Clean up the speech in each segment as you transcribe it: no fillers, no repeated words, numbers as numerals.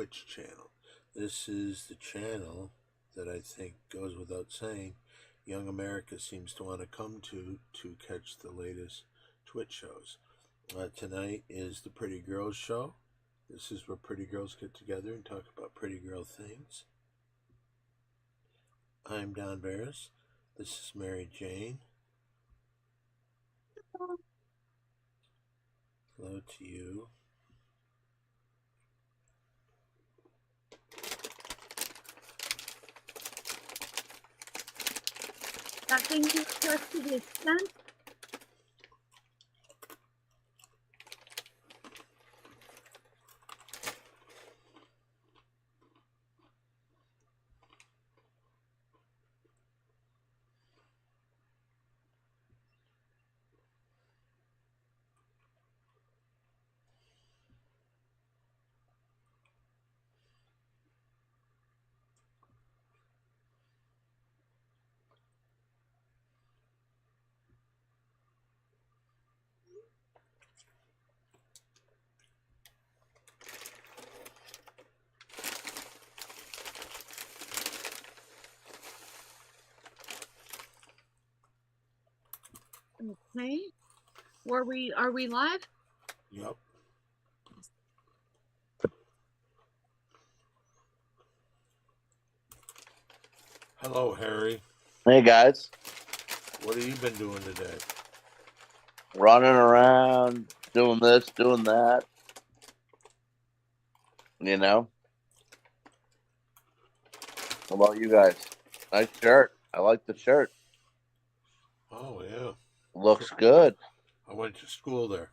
Twitch channel. This is the channel that I think goes without saying young America seems to want to come to catch the latest Twitch shows. Tonight is the Pretty Girls Show. This is where pretty girls get together and talk about pretty girl things. I'm Don Barris. This is Mary Jane. Hello to you. That thing you pressed to the extent. Okay. Are we live? Yep. Hello, Harry. Hey guys, What have you been doing today? running around, doing this, doing that. You know? How about you guys? Nice shirt. I like the shirt. Oh, yeah. Looks good. I went to school there.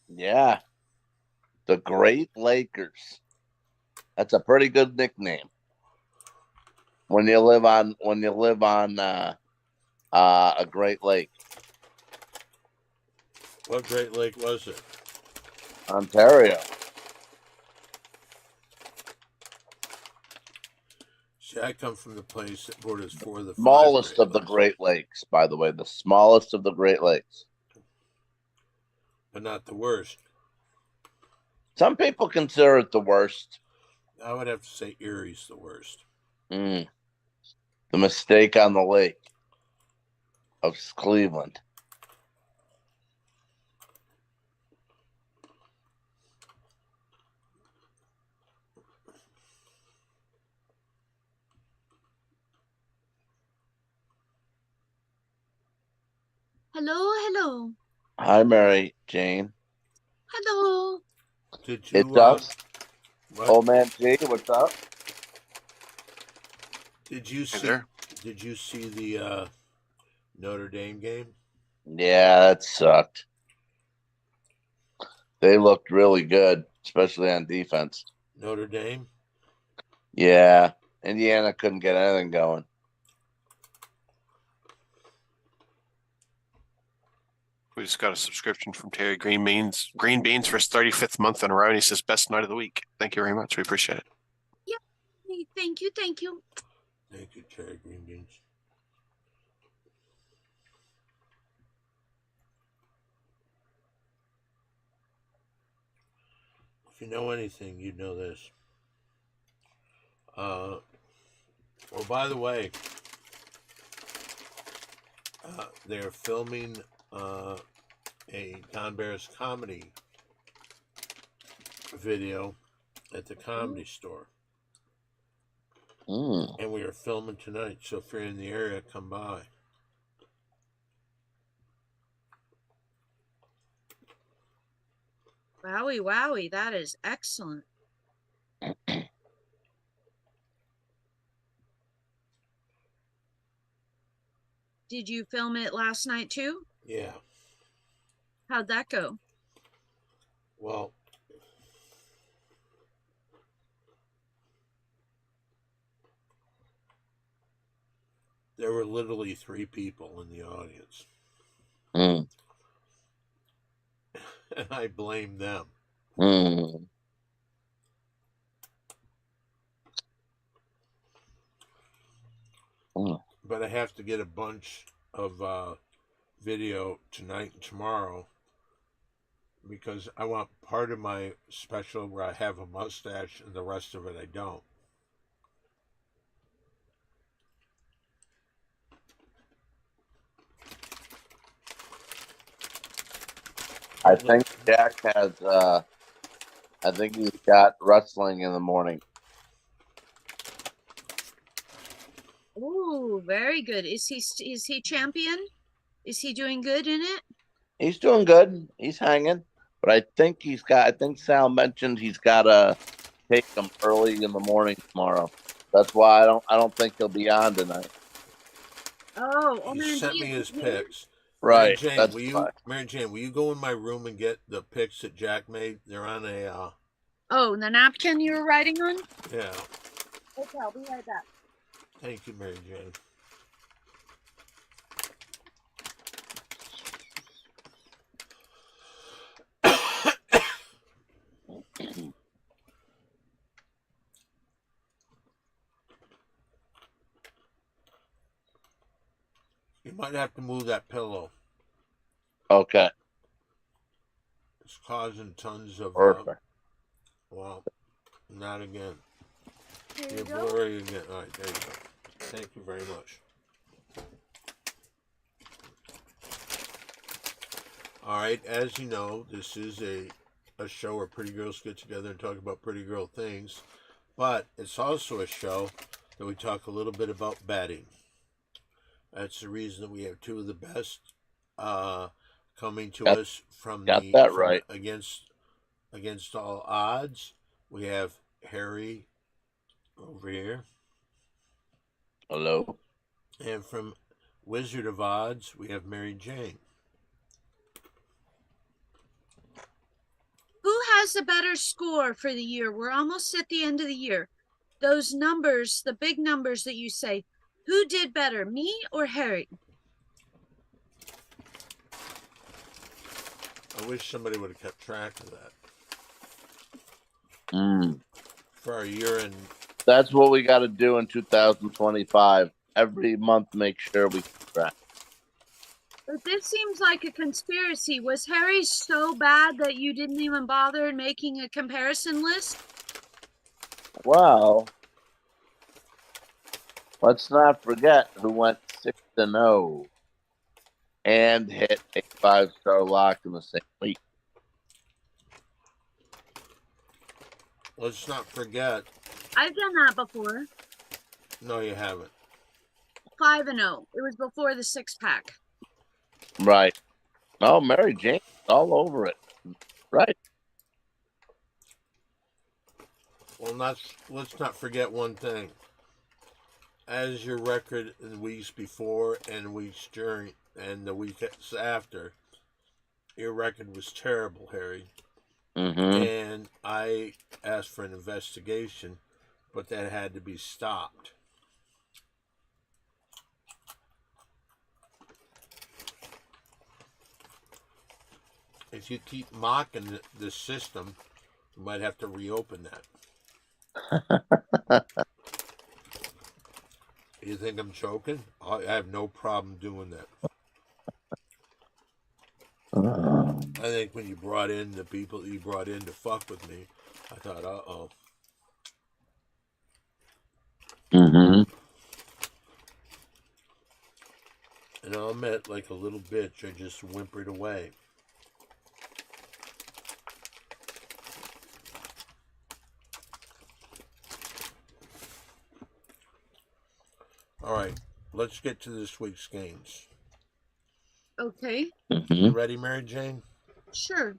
Yeah. The Great Lakers. That's a pretty good nickname. When you live on a Great Lake. What Great Lake was it? Ontario. See, I come from the place that borders four of the Smallest five of the Great Lakes, by the way. The smallest of the Great Lakes. but not the worst. Some people consider it the worst. I would have to say Erie's the worst. The mistake on the lake of Cleveland. Hello. Hi, Mary Jane. Hello. Did you? It's us. What? Old man G, what's up? Did you see? there? Did you see the Notre Dame game? Yeah, that sucked. They looked really good, especially on defense. Notre Dame? Yeah, Indiana couldn't get anything going. We just got a subscription from Terry Green Beans for his 35th month in a row, and he says best night of the week. Thank you very much. We appreciate it. Thank you. Thank you, Terry Green Beans. If you know anything, you'd know this. Oh, by the way, they're filming a Don Barris comedy video at the Comedy Store. And we are filming tonight, so if you're in the area, come by. Wowie, that is excellent. Did you film it last night too? Yeah. How'd that go? Well, there were literally 3 people in the audience. And I blame them. But I have to get a bunch of video tonight and tomorrow because I want part of my special where I have a mustache and the rest of it I don't. I think Jack has. I think he's got wrestling in the morning. Oh, very good. Is he champion? Is he doing good in it? He's doing good. He's hanging, but I think he's got. I think Sal mentioned he's got to take him early in the morning tomorrow. That's why I don't think he'll be on tonight. Oh, He man, sent me his picks. Right. Mary Jane, will you go in my room and get the pics that Jack made? They're on a Oh, the napkin you were writing on? yeah. Okay, I'll be right back. Thank you, Mary Jane. You might have to move that pillow. Okay. It's causing tons of Perfect. well, not again. Here You're you go. blurry again. All right, there you go. Thank you very much. All right, as you know, this is a show where pretty girls get together and talk about pretty girl things, but it's also a show that we talk a little bit about betting. That's the reason that we have two of the best coming to us from right. against all odds. We have Harry over here. Hello. And from Wizard of Odds, we have Mary Jane. Who has a better score for the year? We're almost at the end of the year. Those numbers, the big numbers that you say, who did better, me or Harry? I wish somebody would have kept track of that. For our year end. That's what we got to do in 2025. Every month, make sure we keep track. But this seems like a conspiracy. Was Harry so bad that you didn't even bother making a comparison list? Well, let's not forget who went 6-0 and hit a 5-star lock in the same week. Let's not forget. I've done that before. No, you haven't. 5-0. It was before the 6-pack. Right. Oh, Mary Jane, all over it. Right. Well, let's not forget one thing. As your record in the weeks before and weeks during and the weeks after, your record was terrible, Harry. Mm-hmm. And I asked for an investigation, but that had to be stopped. If you keep mocking the system, you might have to reopen that. You think I'm joking? I have no problem doing that. I think when you brought in the people that you brought in to fuck with me, I thought, uh-oh. Mm-hmm. And I'll admit, like a little bitch, I just whimpered away. All right, let's get to this week's games. Okay. Mm-hmm. You ready, Mary Jane? Sure.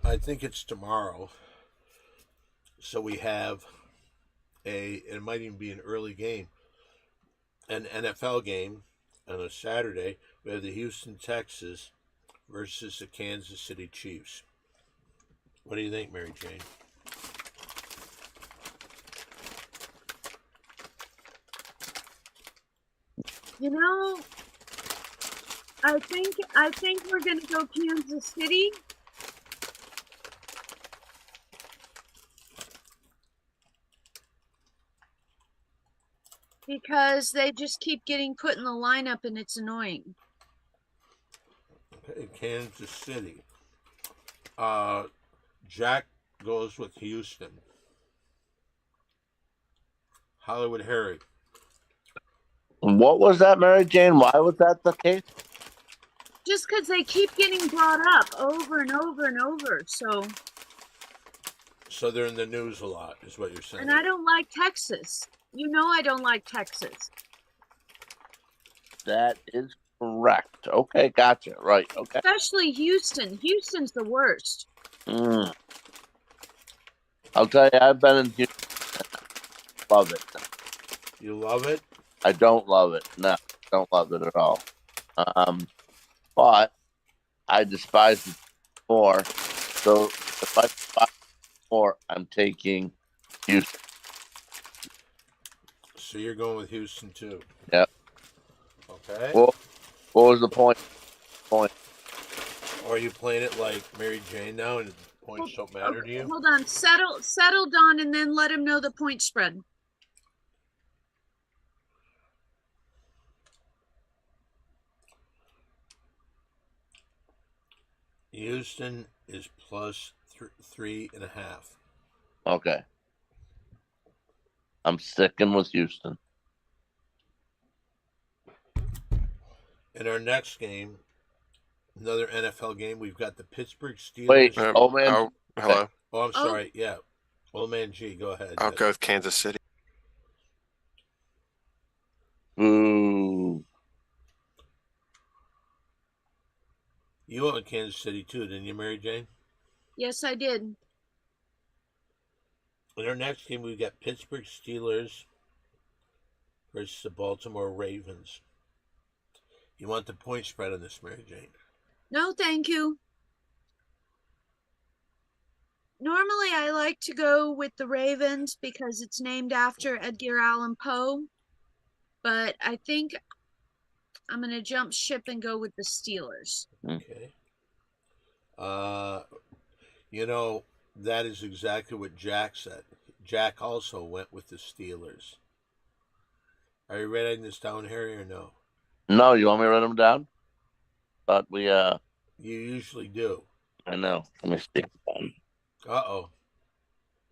I think it's tomorrow. So we have it might even be an early game, an NFL game on a Saturday. We have the Houston Texans versus the Kansas City Chiefs. What do you think, Mary Jane? You know, I think we're gonna go Kansas City. because they just keep getting put in the lineup and it's annoying. Okay, Kansas City. Jack goes with Houston. Hollywood Harry. What was that, Mary Jane? Why was that the case? Just because they keep getting brought up over and over and over. So they're in the news a lot, is what you're saying. And I don't like Texas. You know I don't like Texas. That is correct. Okay, gotcha. Right. Okay. Especially Houston. Houston's the worst. Mm. I'll tell you, I've been in Houston. Love it. You love it? I don't love it. No, don't love it at all. But I despise it more. So if I despise it more, I'm taking Houston. So you're going with Houston too? Yep. Okay. Well, what was the point? Or are you playing it like Mary Jane now and points don't matter to you? Hold on. Settle, Don, and then let him know the point spread. Houston is plus 3.5. Okay. I'm sticking with Houston. In our next game, another NFL game, we've got the Pittsburgh Steelers. Wait, oh man. Hello. Oh, I'm sorry. Yeah. Old man G, go ahead. I'll go with Kansas City. Ooh. You went with Kansas City too, didn't you, Mary Jane? Yes, I did. In our next game, we've got Pittsburgh Steelers versus the Baltimore Ravens. You want the point spread on this, Mary Jane? No, thank you. Normally, I like to go with the Ravens because it's named after Edgar Allan Poe. But I think I'm going to jump ship and go with the Steelers. Okay. You know, that is exactly what Jack said. Jack also went with the Steelers. Are you writing this down, Harry, or no? No, you want me to write them down? But we You usually do. I know. Let me see. Uh-oh.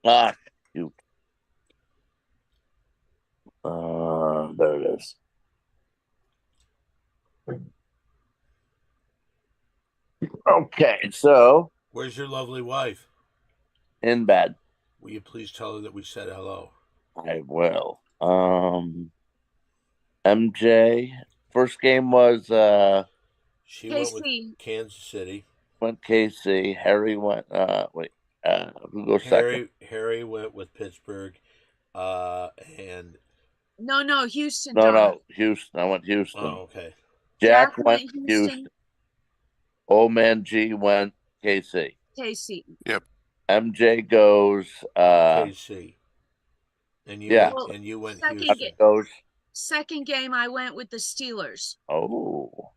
Ah, shoot. There it is. Okay, so Where's your lovely wife? in bed. Will you please tell her that we said hello? I will. MJ. First game was She went with KC. Kansas City. went KC. Harry went who goes second? Harry went with Pittsburgh. And No, Houston. No, Don. no, Houston. I went Houston. oh, okay. Jack went Houston. Old man G went KC. KC. MJ goes KC. And you yeah. and you went Second Houston. game. goes Second game, I went with the Steelers. oh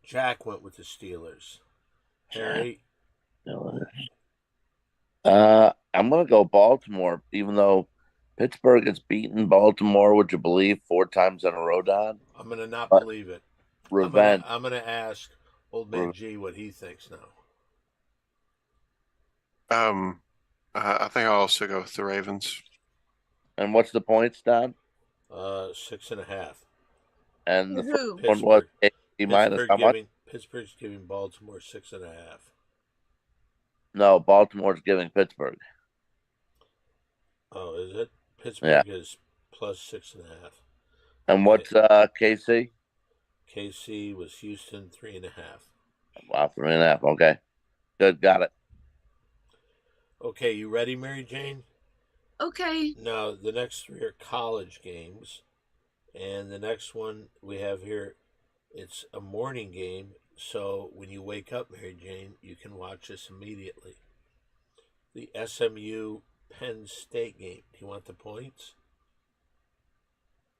Jack went with the Steelers. Harry. I'm gonna go Baltimore, even though Pittsburgh has beaten Baltimore, would you believe, 4 times in a row, Don? I'm gonna not But believe it. Revenge. I'm gonna ask Old Man G what he thinks now. I think I'll also go with the Ravens. And what's the points, Don? 6.5. And the Who? first one was KC minus how much? Pittsburgh's giving Baltimore 6.5. No, Baltimore's giving Pittsburgh. Oh, is it? Pittsburgh is plus 6.5. And what's KC? KC was Houston 3.5. Wow, 3.5. Okay, good, got it. Okay, you ready, Mary Jane? Okay. Now the next 3 are college games, and the next one we have here, it's a morning game. So when you wake up, Mary Jane, you can watch this immediately. The SMU Penn State game. Do you want the points?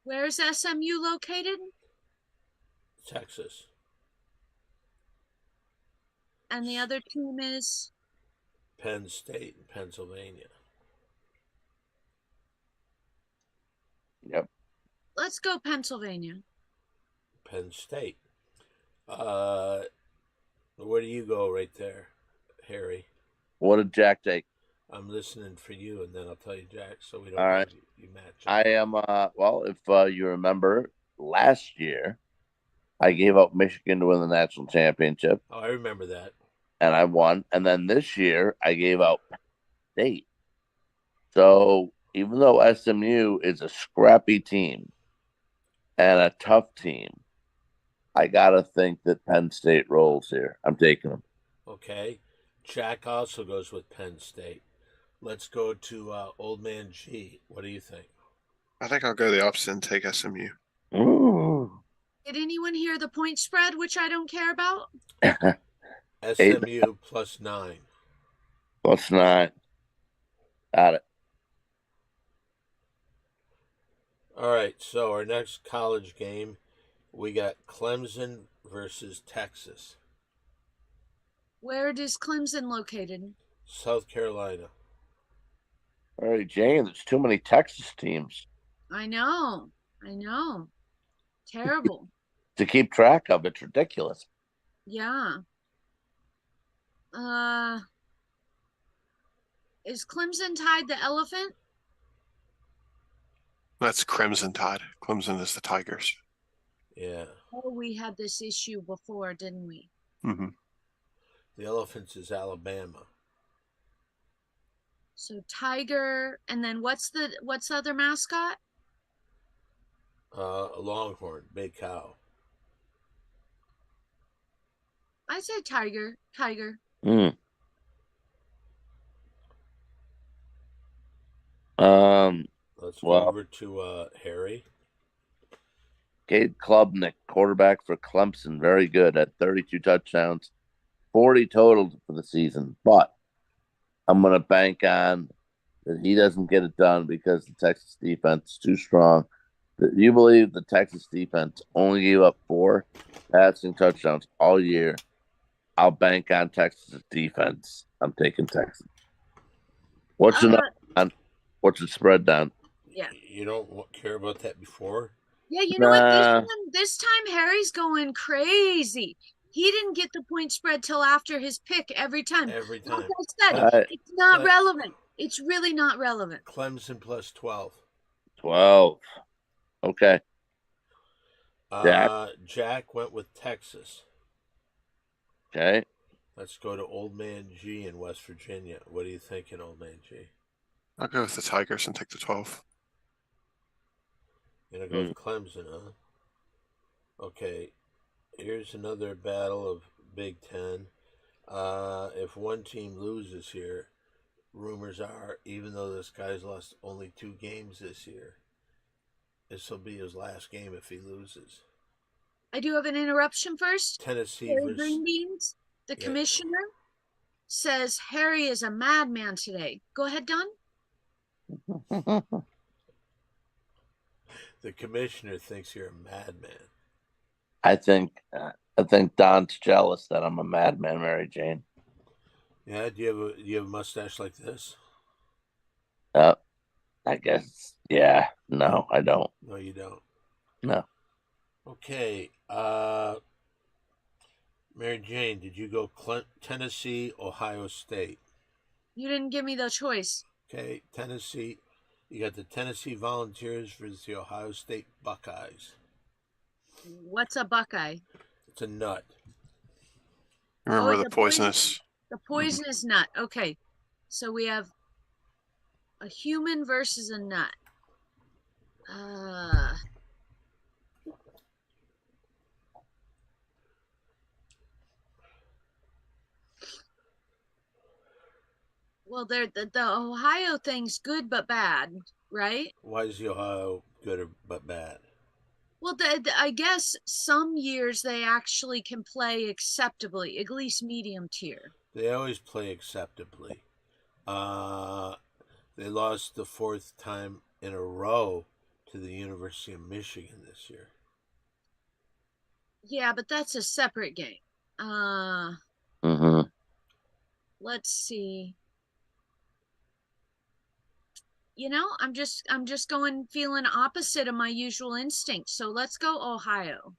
Where's SMU located? Texas. And the other team is? Penn State in Pennsylvania. Yep. Let's go Pennsylvania. Penn State. Where do you go right there, Harry? What did Jack take? I'm listening for you, and then I'll tell you, Jack, so we don't All right. have you match I up. am. Well, if you remember last year, I gave up Michigan to win the national championship, Oh, I remember that. and I won. And then this year, I gave out State. So even though SMU is a scrappy team and a tough team, I gotta think that Penn State rolls here. I'm taking them. Okay. Jack also goes with Penn State. Let's go to Old Man G. What do you think? I think I'll go the opposite and take SMU. Ooh. Did anyone hear the point spread, which I don't care about? SMU +9. Plus 9. Got it. All right, so our next college game, we got Clemson versus Texas. Where is Clemson located? South Carolina. All right, Jane, there's too many Texas teams I know. Terrible. to keep track of. It's ridiculous. Yeah. Is Clemson Tide the elephant? That's Crimson Tide. Clemson is the Tigers. Yeah. Oh, we had this issue before, didn't we? Mm-hmm. The Elephants is Alabama. So Tiger, and then what's the other mascot? A Longhorn, Big Cow. I said Tiger. Mm. Let's go Well, over to Harry. Cade Klubnik, quarterback for Clemson, very good at 32 touchdowns, 40 total for the season. But I'm going to bank on that he doesn't get it done because the Texas defense is too strong. Do you believe the Texas defense only gave up 4 passing touchdowns all year? I'll bank on Texas defense. I'm taking Texas. What's the spread down? Yeah. You don't care about that before? Yeah, you know what? Nah. This time Harry's going crazy. He didn't get the point spread till after his pick every time. Every Like time. I said, But- it's not but- relevant. It's really not relevant. Clemson +12. 12. Okay. Jack went with Texas. Okay. Let's go to Old Man G in West Virginia. What are you thinking, Old Man G? I'll go with the Tigers and take the 12. You're gonna go with Clemson, huh? Okay. Here's another battle of Big Ten. If one team loses here, rumors are, even though this guy's lost only 2 games this year, this will be his last game if he loses. I do have an interruption first. Tennessee Harry versus Green Beans, the Yeah. commissioner, says Harry is a madman today. Go ahead, Don. the commissioner thinks you're a madman. I think Don's jealous that I'm a madman, Mary Jane. Yeah, do you have a mustache like this? I guess. Yeah. No, I don't. No, you don't. No. Okay. Mary Jane, did you go Tennessee, Ohio State? You didn't give me the choice. Okay, Tennessee. You got the Tennessee Volunteers versus the Ohio State Buckeyes. What's a Buckeye? It's a nut. Remember it's the a poison- poisonous. The poisonous nut. Okay. So we have a human versus a nut. Well, the Ohio thing's good but bad, right? Why is the Ohio good but bad? Well, I guess some years they actually can play acceptably, at least medium tier. They always play acceptably. They lost the 4th time in a row to the University of Michigan this year. Yeah, but that's a separate game. Mm-hmm. Let's see. I'm just going feeling opposite of my usual instinct. So let's go Ohio.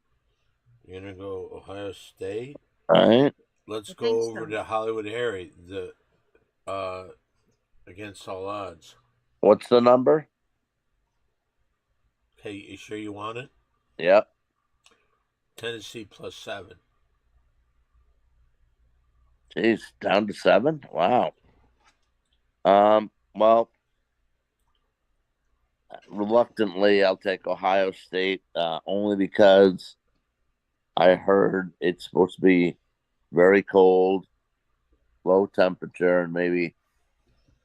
You're gonna go Ohio State. All right. Let's I go think over so. to Hollywood Harry. The against all odds. What's the number? Okay, you sure you want it? Yep. Tennessee +7. Jeez, down to 7. Wow. Well, reluctantly, I'll take Ohio State only because I heard it's supposed to be very cold, low temperature, and maybe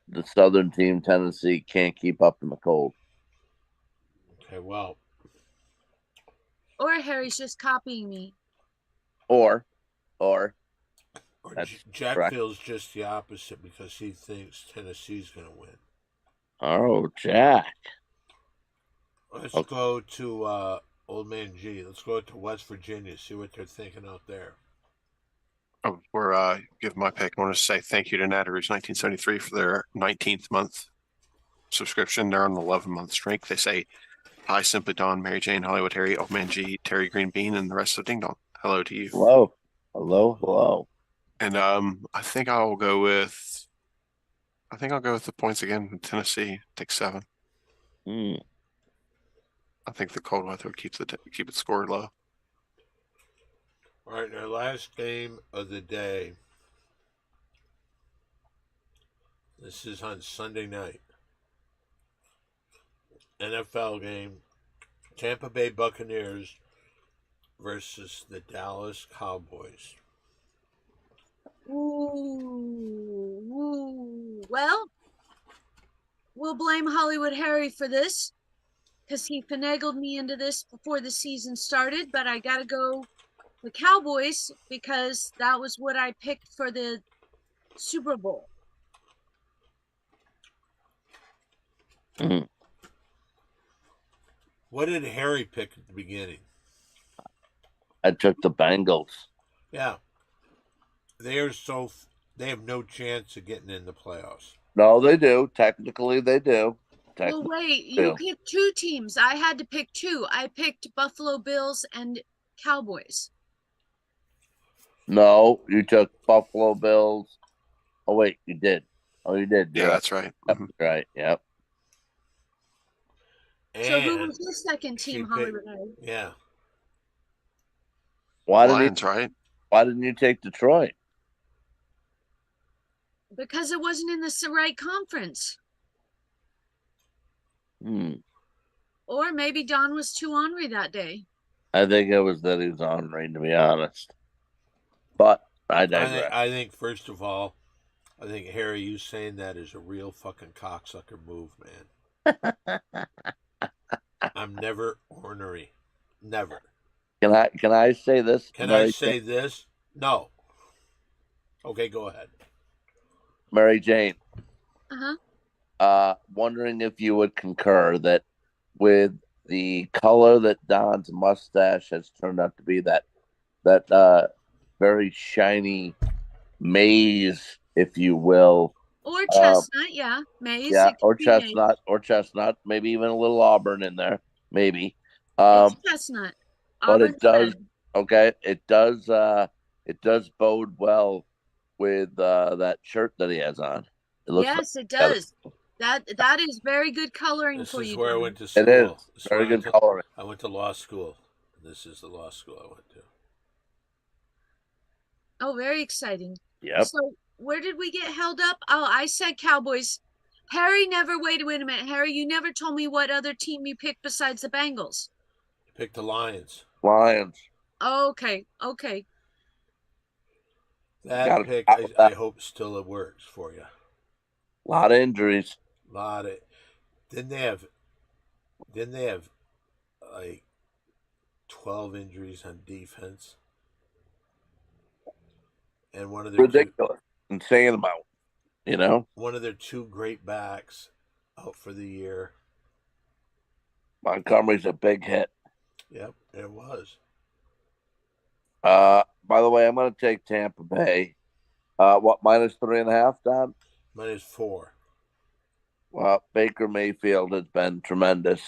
the southern team, Tennessee, can't keep up in the cold. Okay, well, Or Harry's just copying me. Or or That's Jack correct. feels just the opposite because he thinks Tennessee's gonna win. oh, Jack. Let's Okay. go to Old Man G. Let's go to West Virginia. See what they're thinking out there. Oh, we're give my pick. I want to say thank you to Natterers 1973 for their 19th month subscription. They're on an 11-month streak. They say hi, Simply Dawn, Mary Jane, Hollywood Harry, Old Man G, Terry Green Bean, and the rest of Ding Dong. Hello to you. Hello. Hello. Hello. And I think I'll go with the points again. Tennessee take 7. Hmm. I think the cold weather would keep it scored low. All right, our last game of the day. This is on Sunday night. NFL game. Tampa Bay Buccaneers versus the Dallas Cowboys. Ooh. Well, we'll blame Hollywood Harry for this because he finagled me into this before the season started, but I gotta go the Cowboys because that was what I picked for the Super Bowl. Hmm. What did Harry pick at the beginning? I took the Bengals. Yeah. They have no chance of getting in the playoffs. No, they do. Technically, they do. Well, wait, you picked 2 teams. I had to pick 2. I picked Buffalo Bills and Cowboys. No, you took Buffalo Bills. Oh, wait, you did. Oh, you did. Yeah, You're that's right. Yep, Mhm. right. Yep. So who And was your second she team, picked- Hollywood Harry? yeah. Lions, right? Why didn't you take Detroit? Because it wasn't in the right conference. Or maybe Don was too ornery that day. I think it was that he was ornery, to be honest. But I digress. I think first of all, I think Harry, you saying that is a real fucking cocksucker move, man. I'm never ornery. Never. Can I say this? Can Mary I say this? No. Okay, go ahead. Mary Jane. Uh-huh. Wondering if you would concur that with the color that Don's mustache has turned out to be, that very shiny maize, if you will. Or chestnut, yeah. Maize. Yeah, it could be maize. or chestnut, maybe even a little auburn in there, maybe. It's chestnut. But Auburn's it does red. okay. It does bode well with that shirt that he has on. It looks Yes, it does. That is very good coloring This for is you. where I Don. went to school. It is This is very where good coloring. I went to law school. This is the law school I went to. Oh, very exciting. Yep. So where did we get held up? Oh, I said Cowboys. Harry never, wait a minute. Harry, you never told me what other team you picked besides the Bengals. Pick the Lions. Lions. Okay. That pick, I hope still it works for you. A lot of injuries. Didn't they have like 12 injuries on defense? And one of their ridiculous, insane amount. One of their 2 great backs out for the year. Montgomery's a big hit. Yep, it was. By the way, I'm going to take Tampa Bay. What, -3.5, Don? -4. Well, Baker Mayfield has been tremendous.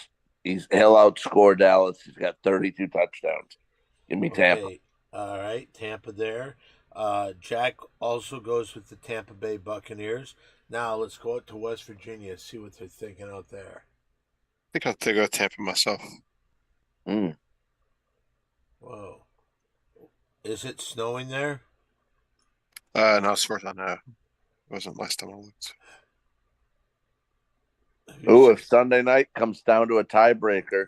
He'll outscore Dallas. He's got 32 touchdowns. Give me Tampa. Okay. All right. Tampa there. Jack also goes with the Tampa Bay Buccaneers. Now let's go out to West Virginia, see what they're thinking out there. I think I'll take go Tampa myself. Mm. Whoa. Is it snowing there? No, as far as I know, it wasn't last time I looked. Have you Ooh, seen- if Sunday night comes down to a tiebreaker,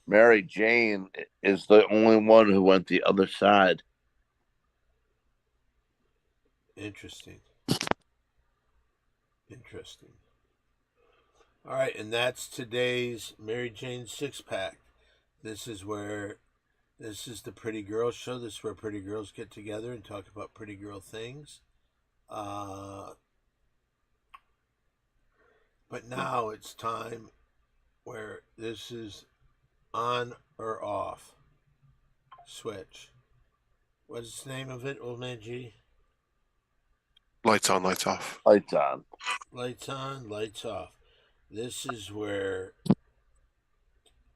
Mary Jane is the only one who went the other side. Interesting. Interesting. All right, and that's today's Mary Jane six pack. This is the Pretty Girl Show. This is where pretty girls get together and talk about pretty girl things. But now it's time where this is on or off switch. What's the name of it, Old Man G? Lights on, lights off. Lights on. Lights on, lights off. This is where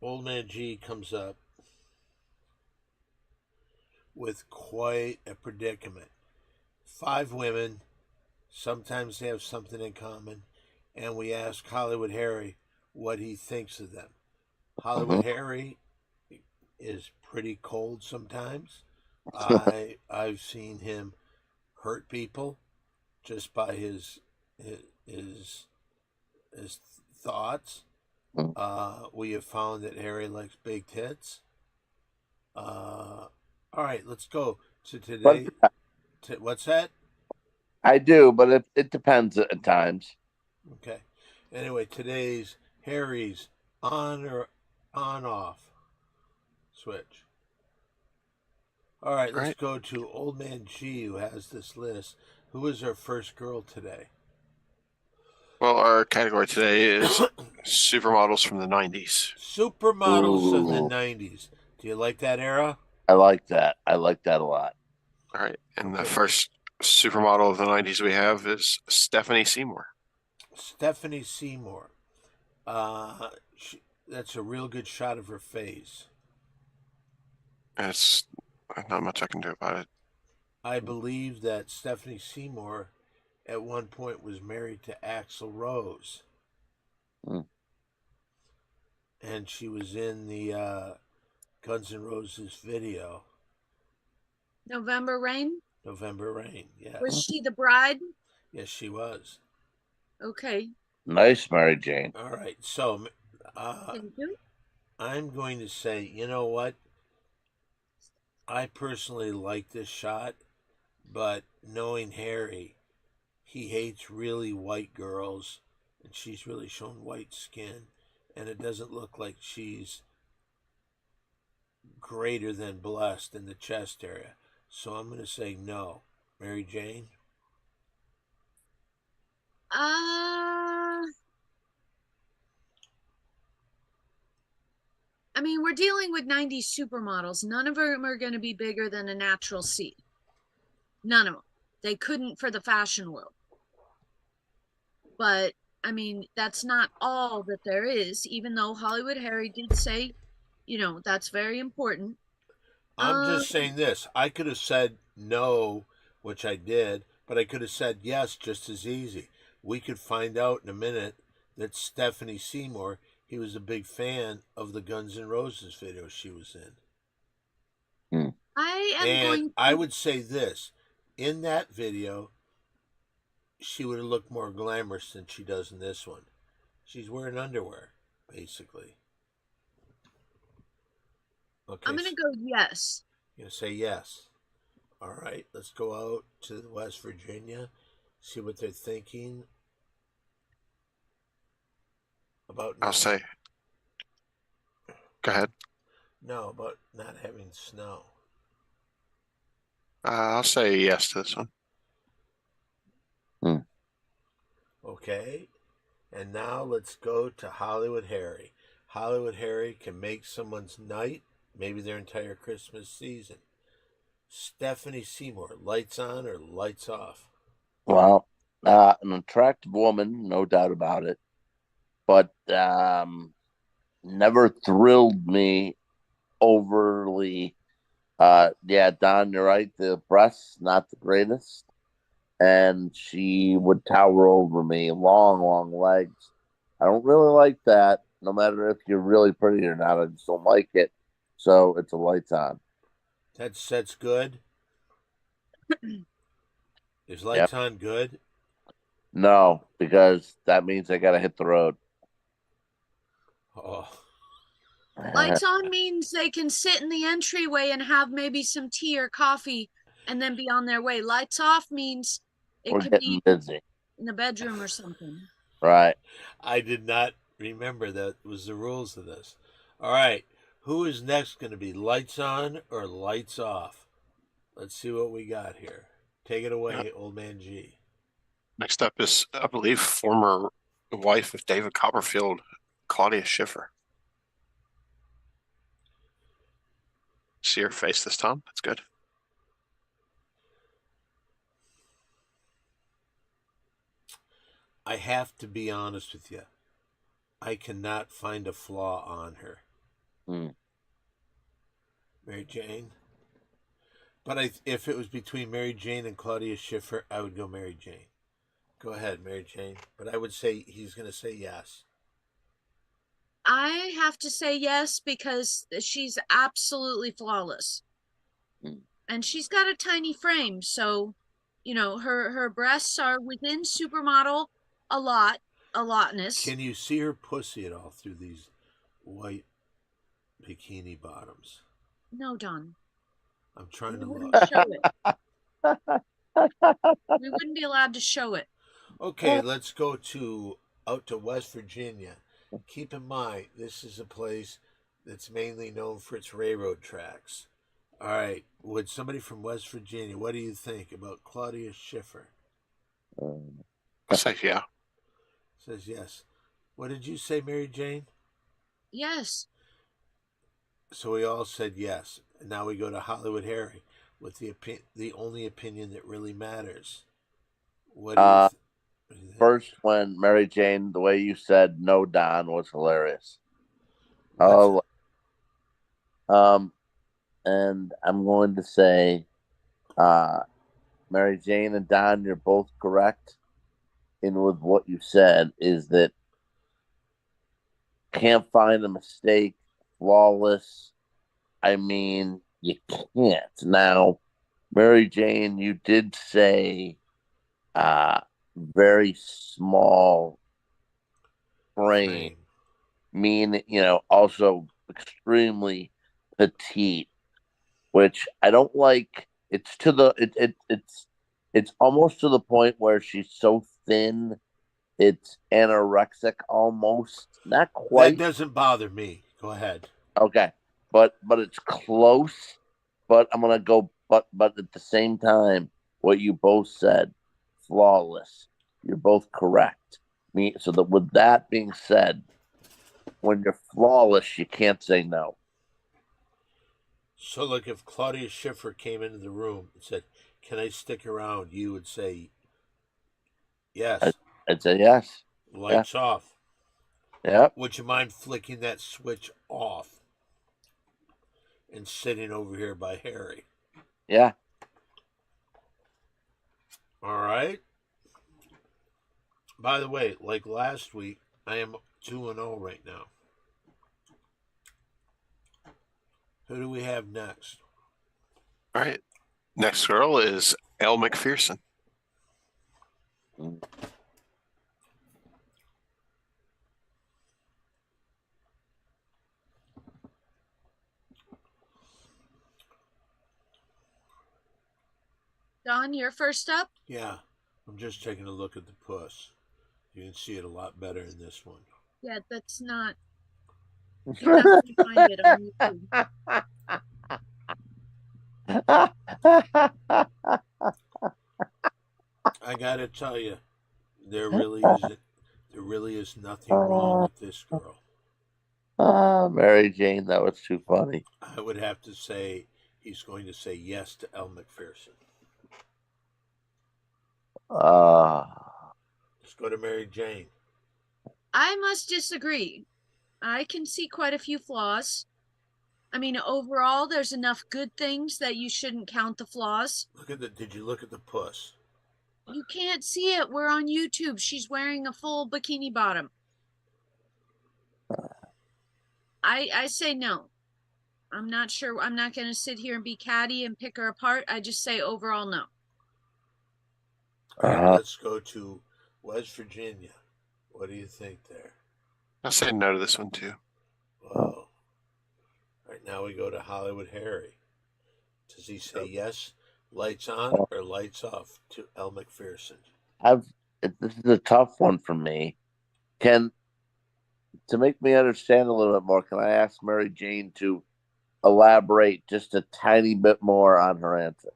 Old Man G comes up with quite a predicament. 5 women, sometimes they have something in common, and we ask Hollywood Harry what he thinks of them. Hollywood Harry is pretty cold sometimes. I've seen him hurt people just by his thoughts. We have found that Harry likes big tits. All right, let's go to today. What's that? I do, but it depends at times. Okay. Anyway, today's Harry's on or on off switch. All right, let's go to Old Man G, who has this list. Who is our first girl today? Well, our category today is supermodels from the 90s. Supermodels of the Ooh. 90s. Do you like that era? I like that. I like that a lot. All right. And the Okay. first supermodel of the 90s we have is Stephanie Seymour. Stephanie Seymour. That's a real good shot of her face. It's not much I can do about it. I believe that Stephanie Seymour at one point was married to Axl Rose. Mm. And she was in the Guns N' Roses video, November Rain? November Rain. Yeah. Was she the bride? Yes, she was. Okay. Nice, Mary Jane. All right. So Thank you. I'm going to say, you know what? I personally like this shot, but knowing Harry, he hates really white girls, and she's really shown white skin, and it doesn't look like she's greater than blessed in the chest area. So I'm going to say no. Mary Jane? I mean, we're dealing with 90s supermodels. None of them are going to be bigger than a natural C. None of them. They couldn't for the fashion world. But, I mean, that's not all that there is, even though Hollywood Harry did say, you know, that's very important. I'm just saying this. I could have said no, which I did, but I could have said yes just as easy. We could find out in a minute that Stephanie Seymour, he was a big fan of the Guns N' Roses video she was in. I would say this. In that video, she would have looked more glamorous than she does in this one. She's wearing underwear, basically. Okay. I'm going to go yes. You're going to say yes. All right, let's go out to West Virginia, see what they're thinking about. I'll say. Go ahead. No, about not having snow. I'll say yes to this one. Okay, and now let's go to Hollywood Harry. Hollywood Harry can make someone's night, maybe their entire Christmas season. Stephanie Seymour, lights on or lights off? Well, an attractive woman, no doubt about it. but never thrilled me overly. Yeah, Don, you're right. The breasts not the greatest, and she would tower over me. Long, long legs. I don't really like that. No matter if you're really pretty or not, I just don't like it. So it's a lights on. That's good. Is Yep. lights on good? No, because that means I got to hit the road. Oh, Lights on means they can sit in the entryway and have maybe some tea or coffee and then be on their way. Lights off means it We're could getting be busy. in the bedroom or something. Right. I did not remember that was the rules of this. All right, who is next going to be lights on or lights off? Let's see what we got here. Take it away, old man G. Next up is, I believe, former wife of David Copperfield, Claudia Schiffer. See her face this time? That's good. I have to be honest with you. I cannot find a flaw on her. Mary Jane. But if it was between Mary Jane and Claudia Schiffer, I would go Mary Jane. Go ahead, Mary Jane. But I would say he's going to say yes. I have to say yes because she's absolutely flawless. And she's got a tiny frame, so her breasts are within supermodel a lotness. Can you see her pussy at all through these white bikini bottoms? No, Don. I'm trying We to wouldn't look. show it. We wouldn't be allowed to show it. Okay, let's go out to West Virginia. Keep in mind, this is a place that's mainly known for its railroad tracks. All right, would somebody from West Virginia, what do you think about Claudia Schiffer? I say yeah. Says yes. What did you say, Mary Jane? Yes. So we all said yes. And now we go to Hollywood Harry with the only opinion that really matters. What do you think? First, when Mary Jane, the way you said no, Don was hilarious. Oh, and I'm going to say, Mary Jane and Don, you're both correct. In with what you said is that can't find a mistake, flawless. I mean, you can't. Now, Mary Jane, you did say very small frame. Mean, also extremely petite, which I don't like. It's to the it's almost to the point where she's so thin, it's anorexic almost. Not quite. That doesn't bother me. Go ahead. Okay, but it's close. But I'm gonna go. But at the same time, what you both said, flawless. You're both correct. So that with that being said, when you're flawless, you can't say no. So, look, if Claudia Schiffer came into the room and said, "Can I stick around?" you would say yes. I'd say yes. Lights off. Yep. Would you mind flicking that switch off and sitting over here by Harry? Yeah. All right. By the way, like last week, I am 2-0 right now. Who do we have next? All right. Next girl is Elle Macpherson. Don, you're first up. Yeah, I'm just taking a look at the puss. You can see it a lot better in this one. Yeah, that's not. You have to find it on YouTube. I gotta tell you, there really is nothing wrong with this girl. Mary Jane, that was too funny. I would have to say he's going to say yes to Elle Macpherson. Let's go to Mary Jane. I must disagree. I can see quite a few flaws. I mean, overall, there's enough good things that you shouldn't count the flaws. Did you look at the puss? You can't see it. We're on YouTube. She's wearing a full bikini bottom. I say no. I'm not sure. I'm not going to sit here and be catty and pick her apart. I just say overall no. All right, Uh-huh. let's go to West Virginia. What do you think there? I'll say no to this one too. Whoa. All right, now we go to Hollywood Harry. Does he say yes, lights on, or lights off to Elle Macpherson? This is a tough one for me. To make me understand a little bit more, can I ask Mary Jane to elaborate just a tiny bit more on her answer?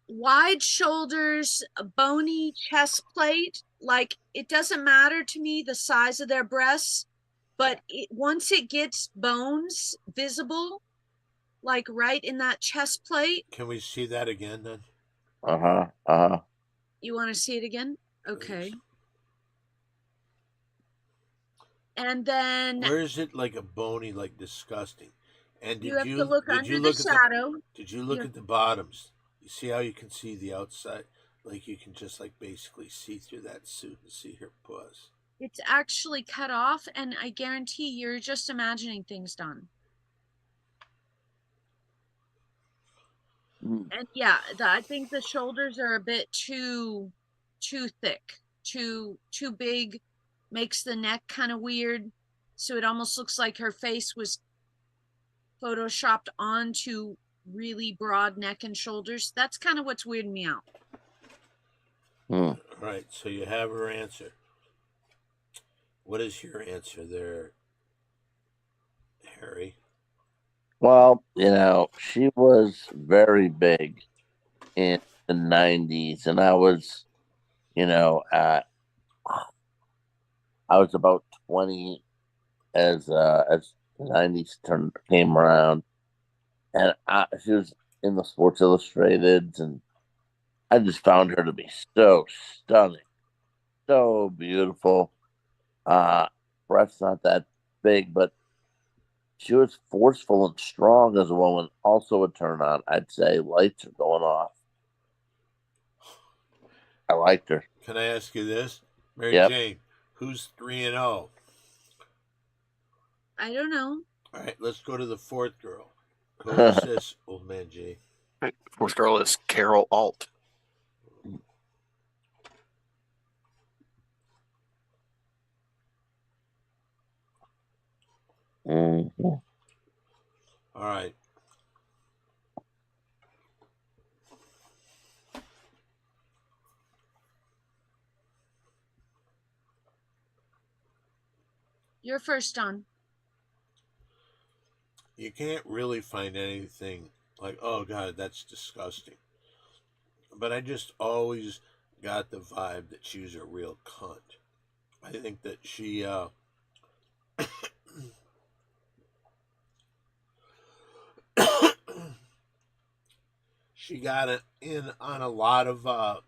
Wide shoulders, a bony chest plate. Like, it doesn't matter to me the size of their breasts, but once it gets bones visible, like right in that chest plate. Can we see that again then? Uh-huh. Uh-huh. You want to see it again? Okay. Please. And then Where is it like a bony, like disgusting? And you have to look under the shadow. Did you look at the bottoms? You see how you can see the outside? Like you can just like basically see through that suit and see her puss. It's actually cut off, and I guarantee you're just imagining things, Don. And yeah, I think the shoulders are a bit too thick, too big, makes the neck kind of weird. So it almost looks like her face was photoshopped onto really broad neck and shoulders. That's kind of what's weirding me out. All right, so you have her answer. What is your answer there, Harry? Well, she was very big in the 90s, and I was, I was about 20 as the 90s came around, and she was in the Sports Illustrated, and I just found her to be so stunning, so beautiful. Breasts not that big, but she was forceful and strong as a woman. Also a turn on. I'd say lights are going off. I liked her. Can I ask you this, Mary Yep. Jane? Who's 3-0? I don't know. All right, let's go to the fourth girl. Who is this, old man G? Right. Fourth girl is Carol Alt. Mm-hmm. All right. You're first, Don. You can't really find anything like, oh God, that's disgusting. But I just always got the vibe that she was a real cunt. I think that she she got in on a lot of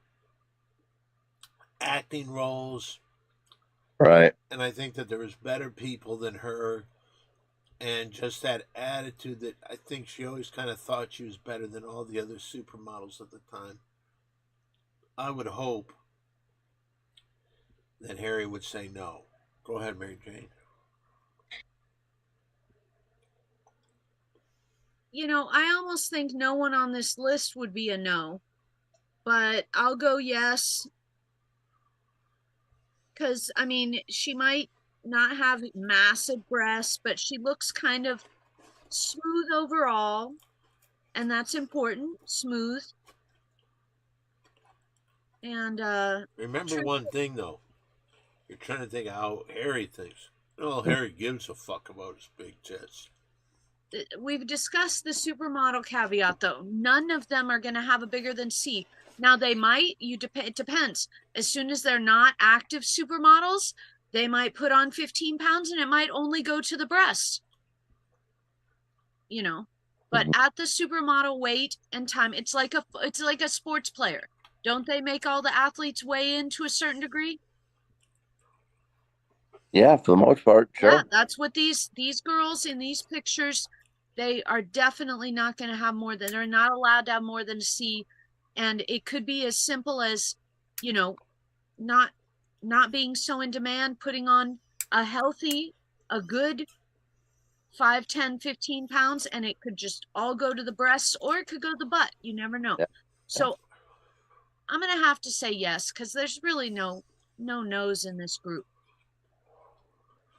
acting roles. Right. And I think that there was better people than her. And just that attitude that I think she always kind of thought she was better than all the other supermodels at the time. I would hope that Harry would say no. Go ahead, Mary Jane. I almost think no one on this list would be a no, but I'll go yes. Because, I mean, she might not have massive breasts, but she looks kind of smooth overall, and that's important, smooth. And remember one thing though, you're trying to think of how Harry thinks. Well, Harry gives a fuck about his big tits. We've discussed the supermodel caveat though. None of them are going to have a bigger than C. Now they might. It depends. As soon as they're not active supermodels, they might put on 15 pounds, and it might only go to the breast. But at the supermodel weight and time, it's like a sports player. Don't they make all the athletes weigh in to a certain degree? Yeah, for the most part, Yeah, sure. that's what these girls in these pictures, they are definitely not going to have more than, they're not allowed to have more than a C. And it could be as simple as, you know, not being so in demand, putting on a healthy, a good 5, 10, 15 pounds, and it could just all go to the breasts, or it could go to the butt. You never know. Yeah. So I'm gonna have to say yes, because there's really no no's in this group.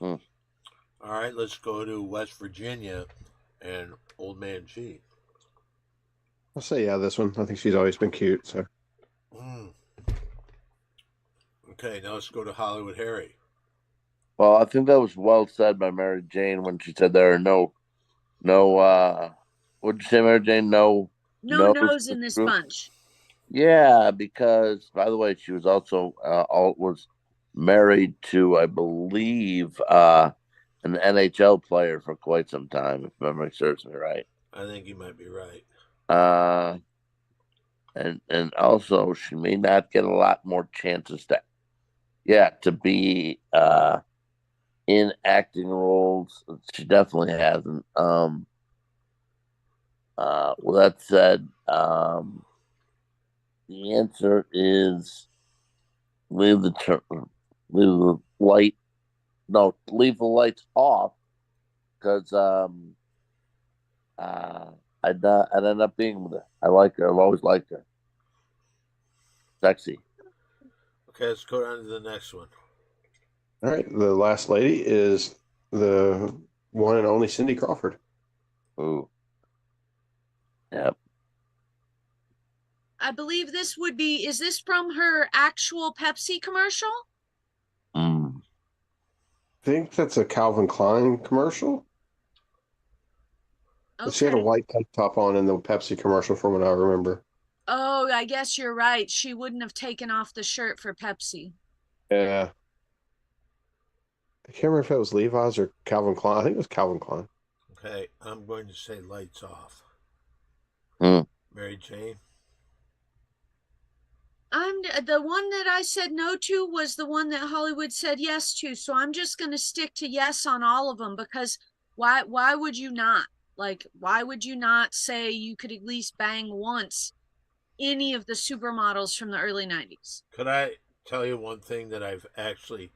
Hmm. All right, let's go to West Virginia and Old Man G. I'll say yeah, this one. I think she's always been cute. So Mm. Okay, now let's go to Hollywood Harry. Well, I think that was well said by Mary Jane when she said there are no what'd you say, Mary Jane? No No no's no's in in this this group? bunch. Yeah, because by the way, she was also was married to, I believe, an NHL player for quite some time, if memory serves me right. I think you might be right. Uh, and also she may not get a lot more chances to be in acting roles. She definitely hasn't. With that said, the answer is leave the leave the light. No, leave the lights off because I'd end up being with her. I like her. I've always liked her. Sexy. Okay, let's go on to the next one. all right, the last lady is the one and only Cindy Crawford. Ooh. Yep. I believe this would be, is this from her actual Pepsi commercial? Mm. I think that's a Calvin Klein commercial. She had a Okay. white tank top on in the Pepsi commercial, from what I remember. Oh, I guess you're right. She wouldn't have taken off the shirt for Pepsi. Yeah, I can't remember if it was Levi's or Calvin Klein. I think it was Calvin Klein. Okay, I'm going to say lights off. Mm. Mary Jane. I'm the one that I said no to was the one that Hollywood said yes to. So I'm just going to stick to yes on all of them, because why would you not? Like, why would you not say you could at least bang once any of the supermodels from the early 90s? Could I tell you one thing that I've actually,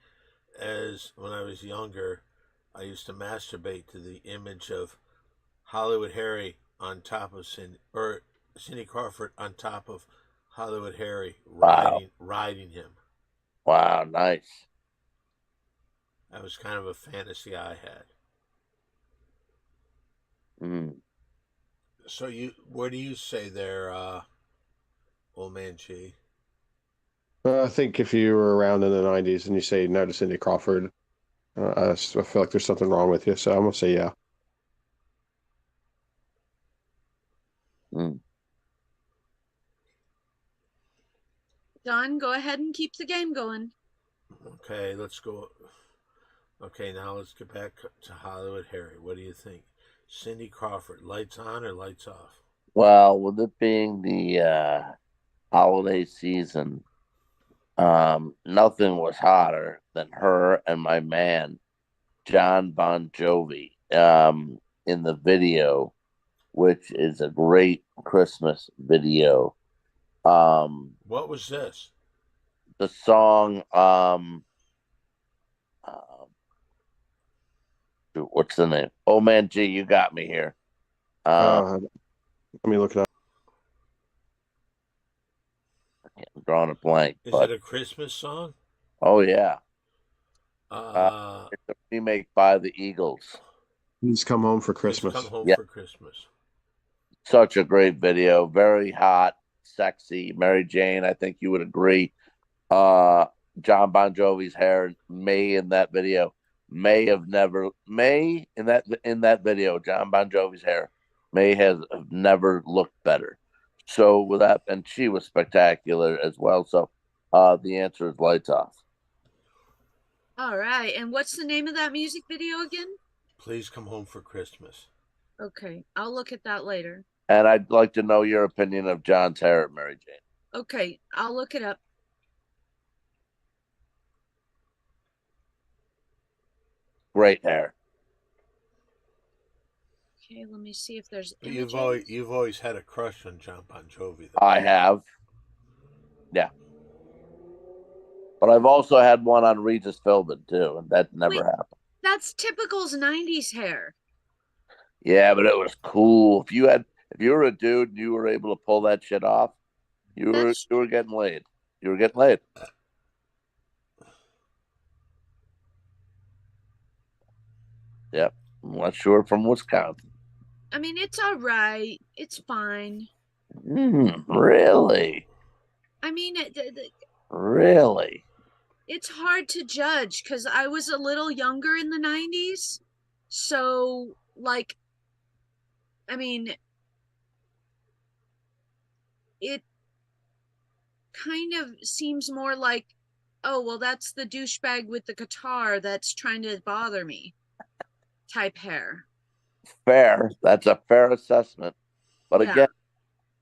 as when I was younger, I used to masturbate to the image of Hollywood Harry on top of Cindy Crawford on top of Hollywood Harry Wow. riding him. Wow. Nice. That was kind of a fantasy I had. Mm. So what do you say there, Old Man Chi? I think if you were around in the '90s and you say no to Cindy Crawford, I feel like there's something wrong with you. So I'm gonna say yeah. Mm. Don, go ahead and keep the game going. Okay, let's go. Okay, now let's get back to Hollywood Harry. What do you think? Cindy Crawford, lights on or lights off? Well, with it being the holiday season, nothing was hotter than her and my man, John Bon Jovi, in the video, which is a great Christmas video. What was this? The song, what's the name? Oh Man G, you got me here. Let me look it up. I'm drawing a blank. Is But it a Christmas song? oh yeah, Uh, it's a remake by the Eagles. Please come home for Please Christmas. Come Home Yeah. for Christmas. Such a great video, very hot, sexy. Mary Jane, I think you would agree. John Bon Jovi's hair may in that video may have never may in that video, John Bon Jovi's hair may have never looked better. So with that, and she was spectacular as well. So the answer is lights off. All right. And what's the name of that music video again? Please Come Home for Christmas. Okay, I'll look at that later. And I'd like to know your opinion of John's hair, Mary Jane. Okay, I'll look it up. Great hair. Okay, let me see if there's But images. you've always had a crush on John Bon Jovi, though. I have. Yeah. But I've also had one on Regis Philbin too, and that never Wait. happened. That's typical's 90s hair. Yeah, but it was cool. If you were a dude and you were able to pull that shit off, you were getting laid. You were getting laid. Yep. Unless you were from Wisconsin. I mean, it's all right. It's fine. Really? I mean, Really? it's hard to judge because I was a little younger in the 90s. So, like, I mean, it kind of seems more like, oh, well, that's the douchebag with the guitar that's trying to bother me type hair. Fair. That's a fair assessment. But Yeah. again,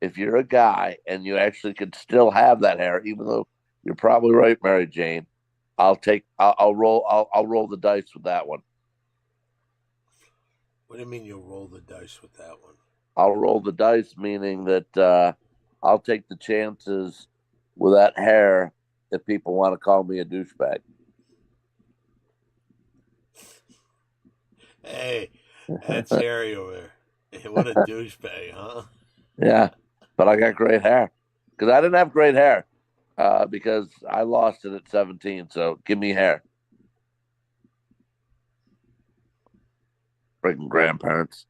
if you're a guy and you actually could still have that hair, even though you're probably right, Mary Jane, I'll roll the dice with that one. What do you mean you'll roll the dice with that one? I'll roll the dice, meaning that I'll take the chances with that hair if people want to call me a douchebag. Hey, that's Harry over there. Hey, what a douchebag, huh? Yeah, but I got great hair because I didn't have great hair because I lost it at 17. So give me hair. Freaking grandparents.